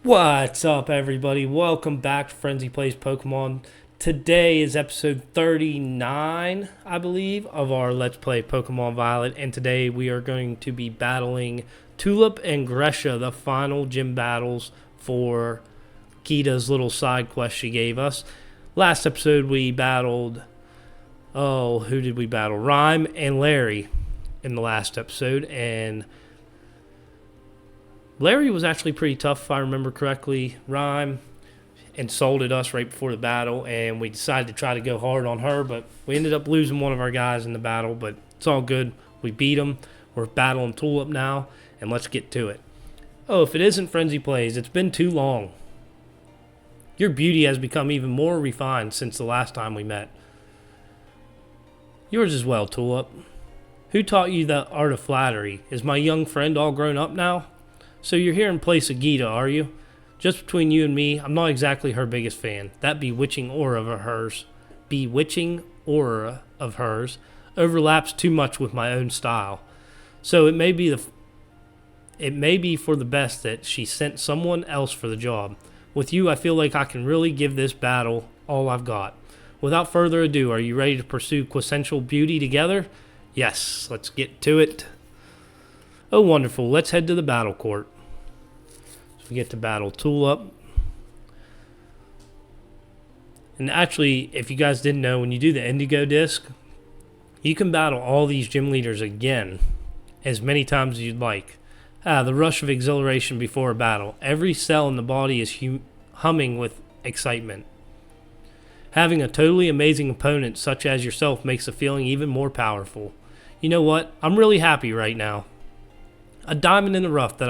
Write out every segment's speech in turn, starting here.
What's up, everybody? Welcome back to Frenzy Plays Pokemon. Today is episode 39, I believe, of our Let's Play Pokemon Violet, and today we are going to be battling Tulip and Gresha, the final gym battles for Kita's little side quest she gave us. Last episode we battled, who did we battle? Rhyme and Larry in the last episode, and Larry was actually pretty tough, if I remember correctly. Rhyme insulted us right before the battle, and we decided to try to go hard on her, but we ended up losing one of our guys in the battle, but it's all good. We beat him. We're battling Tulip now, and let's get to it. Oh, if it isn't Frenzy Plays, it's been too long. Your beauty has become even more refined since the last time we met. Yours as well, Tulip. Who taught you the art of flattery? Is my young friend all grown up now? So you're here in place of Gita, are you? Just between you and me, I'm not exactly her biggest fan. That bewitching aura of hers overlaps too much with my own style. So it may be for the best that she sent someone else for the job. With you, I feel like I can really give this battle all I've got. Without further ado, are you ready to pursue quintessential beauty together? Yes, let's get to it. Oh, wonderful. Let's head to the battle court. We get to battle Tulip. And actually, if you guys didn't know, when you do the Indigo Disc, you can battle all these gym leaders again as many times as you'd like. The rush of exhilaration before a battle. Every cell in the body is humming with excitement. Having a totally amazing opponent such as yourself makes the feeling even more powerful. You know what? I'm really happy right now. A diamond in the rough that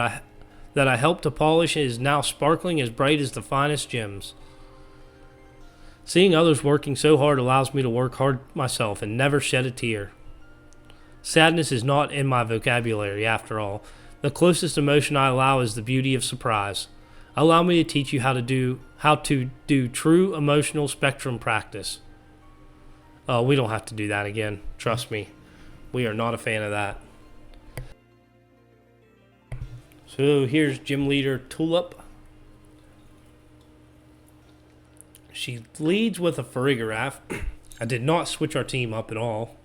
I helped to polish is now sparkling as bright as the finest gems. Seeing others working so hard allows me to work hard myself and never shed a tear. Sadness is not in my vocabulary, after all. The closest emotion I allow is the beauty of surprise. Allow me to teach you how to do true emotional spectrum practice. Oh, we don't have to do that again. Trust me. We are not a fan of that. So here's Gym Leader Tulip. She leads with a Farigiraf. I did not switch our team up at all.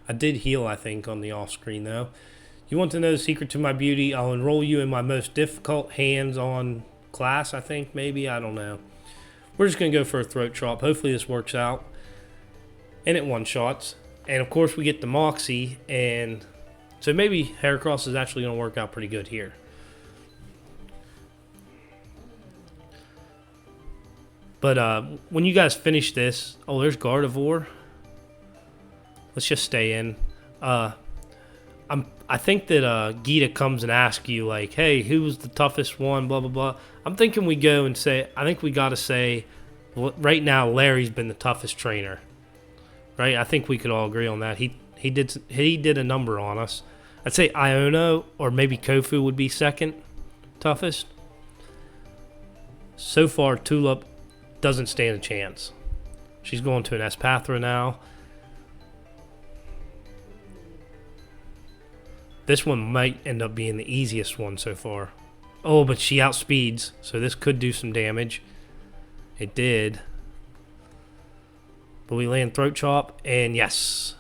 I did heal, I think, on the off-screen, though. You want to know the secret to my beauty? I'll enroll you in my most difficult hands-on class, I think, maybe. I don't know. We're just going to go for a Throat Chop. Hopefully this works out. And it one-shots. And, of course, we get the Moxie, and so maybe Heracross is actually going to work out pretty good here. But when you guys finish this... Oh, there's Gardevoir. Let's just stay in. I think that Gita comes and asks you, like, hey, who was the toughest one, blah, blah, blah. I'm thinking we go and say... I think we got to say... Right now, Larry's been the toughest trainer. Right? I think we could all agree on that. He did a number on us. I'd say Iono or maybe Kofu would be second toughest. So far, Tulip doesn't stand a chance. She's going to an Espathra now. This one might end up being the easiest one so far. Oh, but she outspeeds, so this could do some damage. It did. But we land Throat Chop, and yes.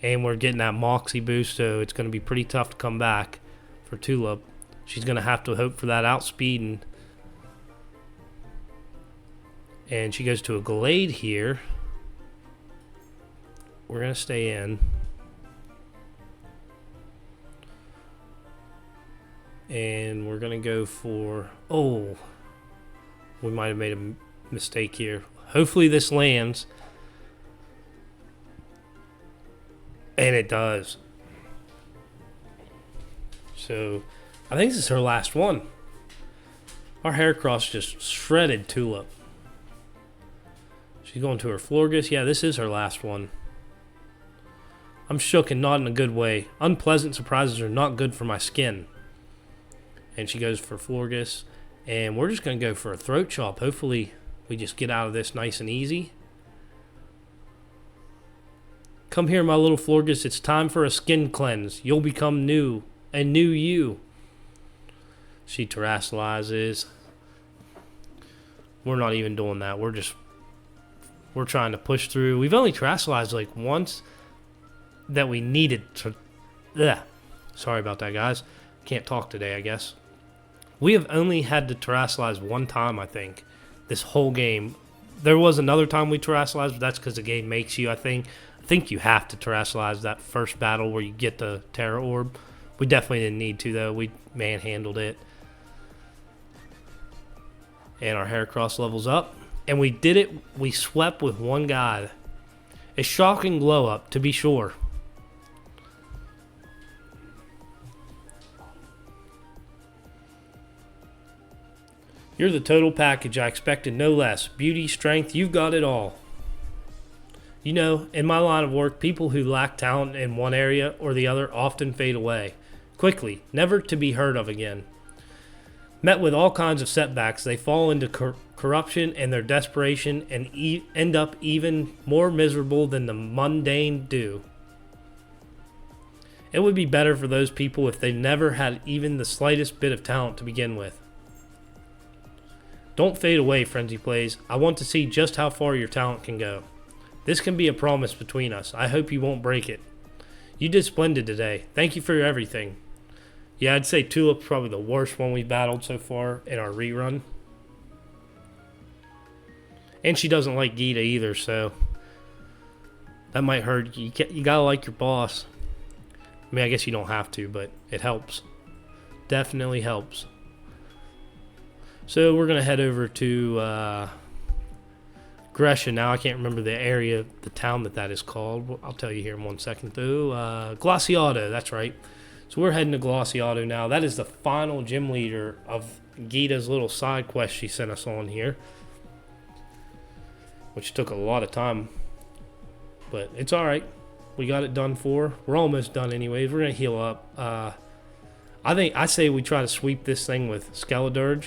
And we're getting that Moxie boost, so it's going to be pretty tough to come back for Tulip. She's going to have to hope for that outspeeding. And she goes to a Glade here. We're going to stay in. And we're going to go for... Oh, we might have made a mistake here. Hopefully this lands. And it does. So, I think this is her last one. Our Heracross just shredded Tulip. She's going to her Florges. Yeah, this is her last one. I'm shook and not in a good way. Unpleasant surprises are not good for my skin. And she goes for Florges. And we're just going to go for a Throat Chop. Hopefully, we just get out of this nice and easy. Come here, my little Florges. It's time for a skin cleanse. You'll become new. A new you. She terrestrializes. We're not even doing that. We're trying to push through. We've only terrestrialized like once that we needed to. Ugh. Sorry about that, guys. Can't talk today, I guess. We have only had to terrestrialize one time, I think, this whole game. There was another time we terrestrialized, but that's because the game makes you, I think. I think you have to terrestrialize that first battle where you get the Terror Orb. We definitely didn't need to, though. We manhandled it. And our Heracross levels up. And we did it. We swept with one guy. A shocking glow up, to be sure. You're the total package. I expected no less. Beauty, strength, you've got it all. You know, in my line of work, people who lack talent in one area or the other often fade away. Quickly, never to be heard of again. Met with all kinds of setbacks, they fall into corruption and their desperation and end up even more miserable than the mundane do. It would be better for those people if they never had even the slightest bit of talent to begin with. Don't fade away, Frenzy Plays. I want to see just how far your talent can go. This can be a promise between us. I hope you won't break it. You did splendid today. Thank you for everything. Yeah, I'd say Tulip's probably the worst one we've battled so far in our rerun. And she doesn't like Gita either, so that might hurt. You gotta like your boss. I mean, I guess you don't have to, but it helps. Definitely helps. So we're going to head over to Gresha now. I can't remember the area, the town that is called. I'll tell you here in 1 second, though. Glaciato, that's right. So we're heading to Glaciato now. That is the final gym leader of Gita's little side quest she sent us on here, which took a lot of time. But it's all right. We got it done for. We're almost done anyways. We're going to heal up. I say we try to sweep this thing with Skeledirge.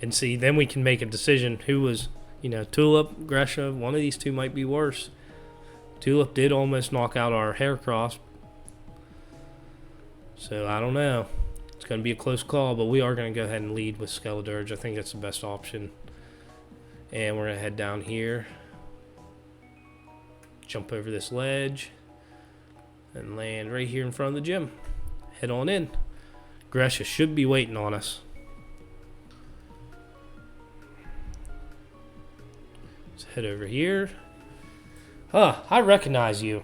And see, then we can make a decision who was, Tulip, Gresha, one of these two might be worse. Tulip did almost knock out our Heracross. So, I don't know. It's going to be a close call, but we are going to go ahead and lead with Skeledirge. I think that's the best option. And we're going to head down here. Jump over this ledge. And land right here in front of the gym. Head on in. Gresha should be waiting on us. Head over here. I recognize you.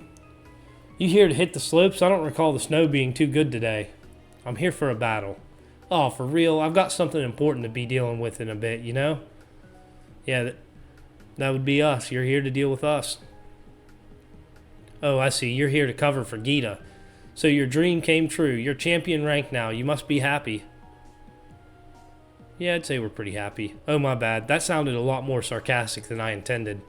You here to hit the slopes? I don't recall the snow being too good today. I'm here for a battle. Oh, for real? I've got something important to be dealing with in a bit, you know? Yeah, that would be us. You're here to deal with us. Oh, I see. You're here to cover for Gita. So your dream came true. You're champion rank now. You must be happy. Yeah, I'd say we're pretty happy. Oh, my bad. That sounded a lot more sarcastic than I intended.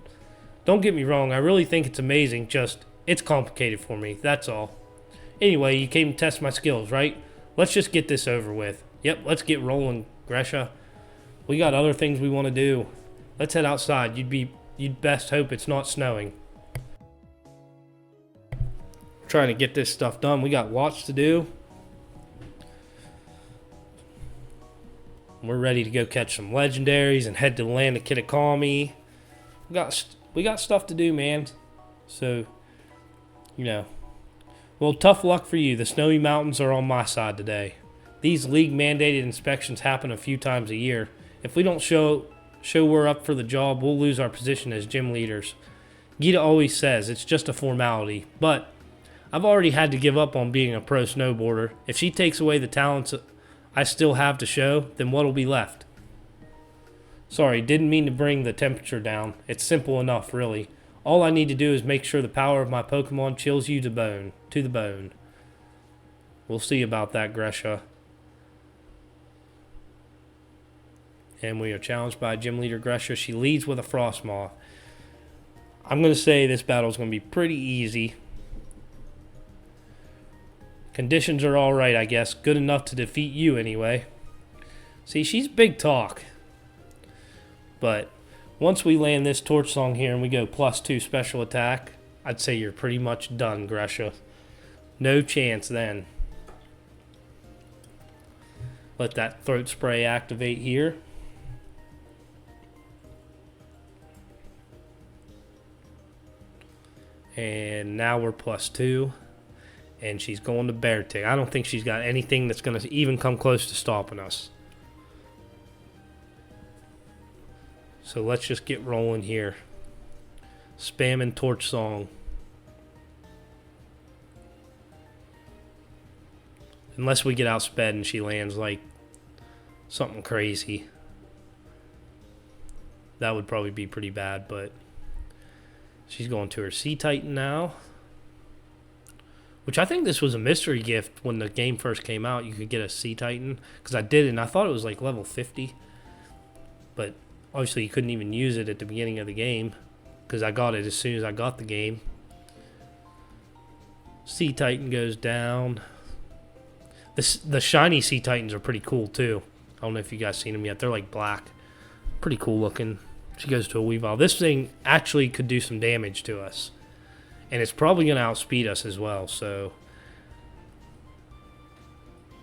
Don't get me wrong. I really think it's amazing. Just, it's complicated for me. That's all. Anyway, you came to test my skills, right? Let's just get this over with. Yep, let's get rolling, Gresha. We got other things we want to do. Let's head outside. You'd best hope it's not snowing. Trying to get this stuff done. We got lots to do. We're ready to go catch some legendaries and head to the land of Kitikami. We got stuff to do, man. So, well, tough luck for you. The snowy mountains are on my side today. These league-mandated inspections happen a few times a year. If we don't show we're up for the job, we'll lose our position as gym leaders. Gita always says it's just a formality, but I've already had to give up on being a pro snowboarder. If she takes away the talents I still have to show, then what'll be left? Sorry, didn't mean to bring the temperature down. It's simple enough, really. All I need to do is make sure the power of my Pokemon chills you to the bone. We'll see about that, Gresha. And we are challenged by Gym Leader Gresha. She leads with a Frostmoth. I'm going to say this battle is going to be pretty easy. Conditions are alright, I guess. Good enough to defeat you, anyway. See, she's big talk. But once we land this Torch Song here and we go +2 special attack, I'd say you're pretty much done, Gresha. No chance then. Let that throat spray activate here. And now we're +2. And she's going to bear tick. I don't think she's got anything that's going to even come close to stopping us. So let's just get rolling here. Spamming torch song. Unless we get outsped and she lands like something crazy. That would probably be pretty bad, but she's going to her Sea Titan now. Which I think this was a mystery gift when the game first came out. You could get a Sea Titan. Because I did it and I thought it was like level 50. But obviously you couldn't even use it at the beginning of the game. Because I got it as soon as I got the game. Sea Titan goes down. The shiny Sea Titans are pretty cool too. I don't know if you guys seen them yet. They're like black. Pretty cool looking. She goes to a Weavile. This thing actually could do some damage to us. And it's probably going to outspeed us as well. So,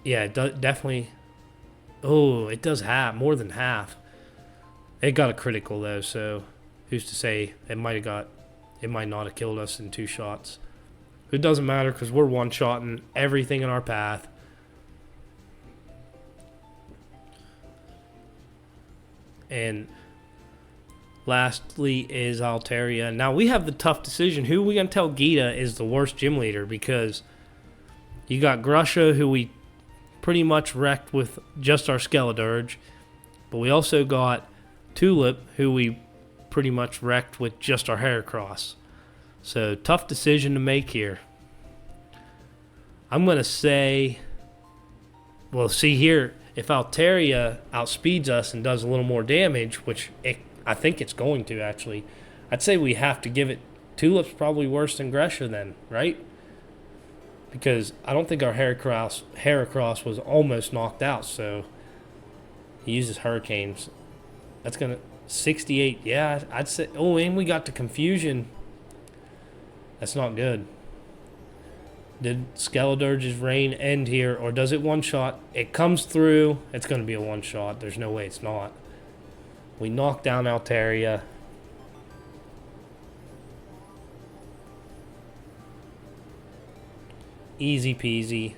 yeah, it definitely. Oh, it does half. More than half. It got a critical though. So, who's to say it might not have killed us in 2 shots. It doesn't matter because we're one-shotting everything in our path. And lastly is Altaria. Now we have the tough decision. Who are we going to tell Gita is the worst gym leader? Because you got Grusha, who we pretty much wrecked with just our Skeledirge. But we also got Tulip, who we pretty much wrecked with just our Heracross. So tough decision to make here. I'm going to say, well, see here, if Altaria outspeeds us and does a little more damage, which I think it's going to actually, I'd say we have to give it. Tulip's probably worse than Grusha then, right? Because I don't think our Heracross was almost knocked out, so he uses Hurricanes. That's going to 68. Yeah, I'd say. Oh, and we got the Confusion. That's not good. Did Skeledirge's reign end here, or does it one-shot? It comes through. It's going to be a one-shot. There's no way it's not. We knock down Altaria. Easy peasy.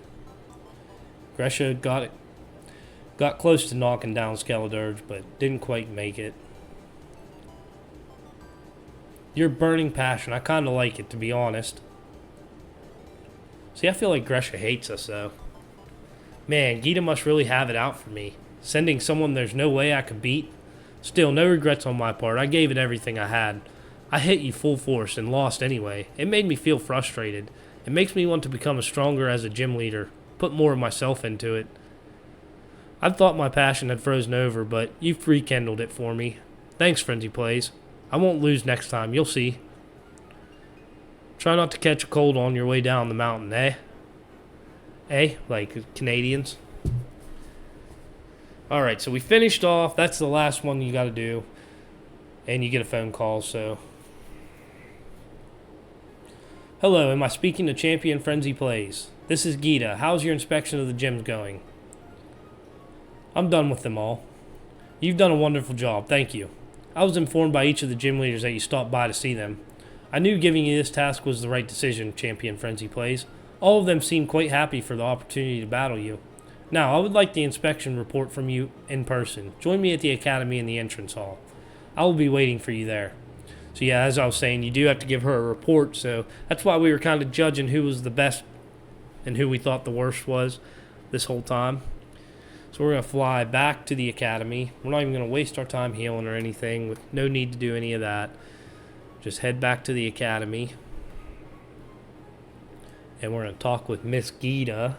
Grusha got close to knocking down Skeledirge, but didn't quite make it. Your Burning Passion. I kind of like it, to be honest. See, I feel like Grusha hates us, though. Man, Gita must really have it out for me. Sending someone there's no way I could beat. Still, no regrets on my part. I gave it everything I had. I hit you full force and lost anyway. It made me feel frustrated. It makes me want to become stronger as a gym leader. Put more of myself into it. I thought my passion had frozen over, but you've rekindled it for me. Thanks, Frenzy Plays. I won't lose next time, you'll see. Try not to catch a cold on your way down the mountain, eh? Eh? Like Canadians. Alright, so we finished off. That's the last one you gotta do. And you get a phone call, so. Hello, am I speaking to Champion Frenzy Plays? This is Gita. How's your inspection of the gyms going? I'm done with them all. You've done a wonderful job, thank you. I was informed by each of the gym leaders that you stopped by to see them. I knew giving you this task was the right decision, Champion Frenzy Plays. All of them seemed quite happy for the opportunity to battle you. Now, I would like the inspection report from you in person. Join me at the academy in the entrance hall. I will be waiting for you there. So yeah, as I was saying, you do have to give her a report, so that's why we were kind of judging who was the best and who we thought the worst was this whole time. So we're going to fly back to the academy. We're not even going to waste our time healing or anything. With no need to do any of that. Just head back to the academy. And we're going to talk with Miss Gita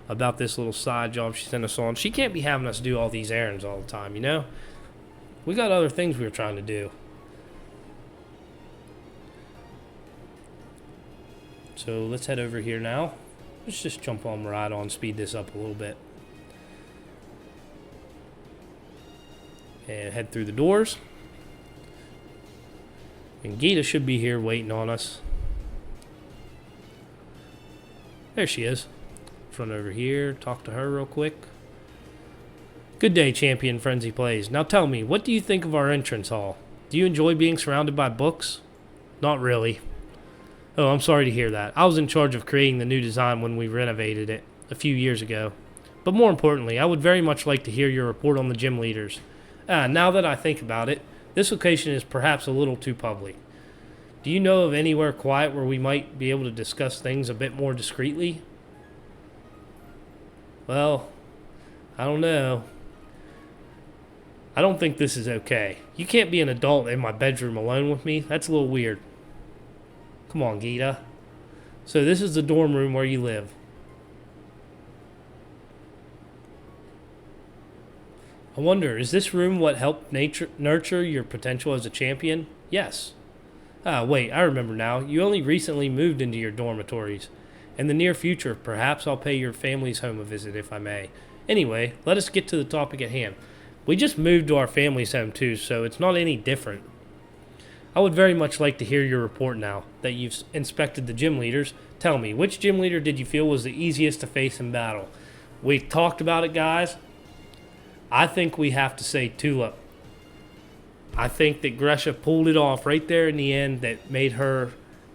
about this little side job she sent us on. She can't be having us do all these errands all the time, you know? We got other things we were trying to do. So let's head over here now. Let's just jump on right on, speed this up a little bit. And head through the doors. And Gita should be here waiting on us. There she is. Run over here, talk to her real quick. Good day, Champion Frenzy Plays. Now tell me, what do you think of our entrance hall? Do you enjoy being surrounded by books? Not really. Oh, I'm sorry to hear that. I was in charge of creating the new design when we renovated it a few years ago. But more importantly, I would very much like to hear your report on the gym leaders. Now that I think about it, this location is perhaps a little too public. Do you know of anywhere quiet where we might be able to discuss things a bit more discreetly? Well, I don't know. I don't think this is okay. You can't be an adult in my bedroom alone with me. That's a little weird. Come on, Gita. So this is the dorm room where you live. I wonder, is this room what helped nurture your potential as a champion? Yes. Wait, I remember now. You only recently moved into your dormitories. In the near future, perhaps I'll pay your family's home a visit if I may. Anyway, let us get to the topic at hand. We just moved to our family's home too, so it's not any different. I would very much like to hear your report now that you've inspected the gym leaders. Tell me, which gym leader did you feel was the easiest to face in battle? We talked about it, guys. I think we have to say Tulip. I think that Gresha pulled it off right there in the end that made her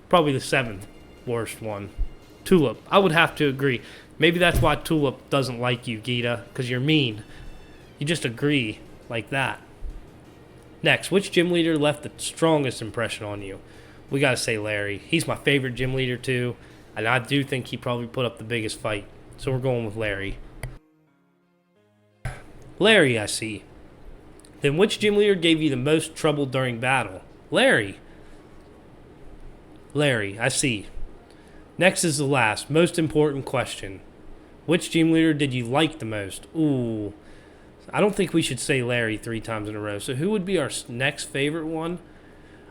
probably the 7th worst one. Tulip. I would have to agree. Maybe that's why Tulip doesn't like you, Gita, because you're mean. You just agree like that. Next, which gym leader left the strongest impression on you? We got to say Larry. He's my favorite gym leader too, and I do think he probably put up the biggest fight. So we're going with Larry. Larry, I see. Then which gym leader gave you the most trouble during battle? Larry. Larry, I see. Next is the last, most important question. Which gym leader did you like the most? Ooh. I don't think we should say Larry 3 times in a row. So who would be our next favorite one?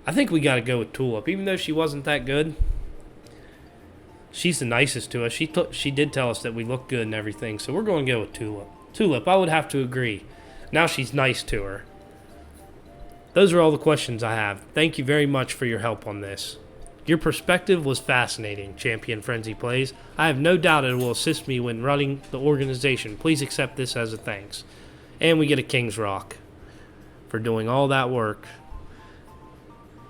I think we got to go with Tulip. Even though she wasn't that good, she's the nicest to us. She did tell us that we look good and everything. So we're going to go with Tulip. Tulip, I would have to agree. Now she's nice to her. Those are all the questions I have. Thank you very much for your help on this. Your perspective was fascinating, Champion Frenzy Plays. I have no doubt it will assist me when running the organization. Please accept this as a thanks. And we get a King's Rock for doing all that work.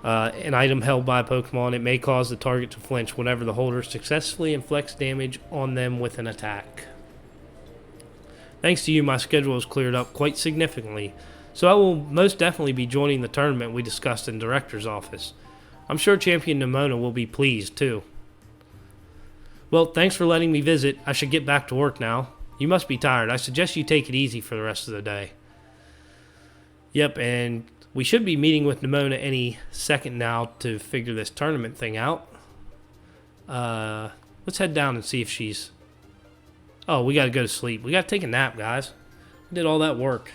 An item held by a Pokemon. It may cause the target to flinch whenever the holder successfully inflicts damage on them with an attack. Thanks to you, my schedule has cleared up quite significantly, so I will most definitely be joining the tournament we discussed in Director's office. I'm sure Champion Nimona will be pleased, too. Well, thanks for letting me visit. I should get back to work now. You must be tired. I suggest you take it easy for the rest of the day. Yep, and we should be meeting with Nimona any second now to figure this tournament thing out. Let's head down and see if she's... Oh, we got to go to sleep. We got to take a nap, guys. We did all that work.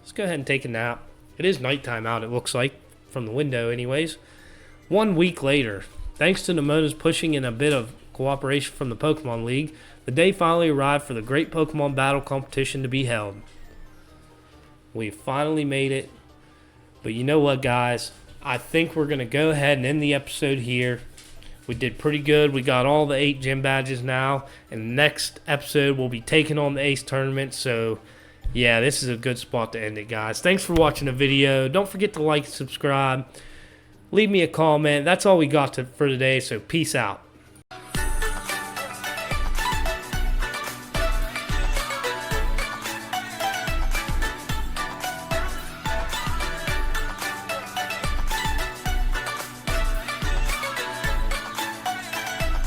Let's go ahead and take a nap. It is nighttime out, it looks like, from the window anyways. 1 week later, thanks to Nimona's pushing and a bit of cooperation from the Pokemon League, the day finally arrived for the great Pokemon battle competition to be held. We finally made it. But you know what, guys? I think we're going to go ahead and end the episode here. We did pretty good. We got all the 8 gym badges now. And the next episode we'll be taking on the Ace Tournament. So, yeah, this is a good spot to end it, guys. Thanks for watching the video. Don't forget to like and subscribe. Leave me a comment. That's all we got for today, so peace out.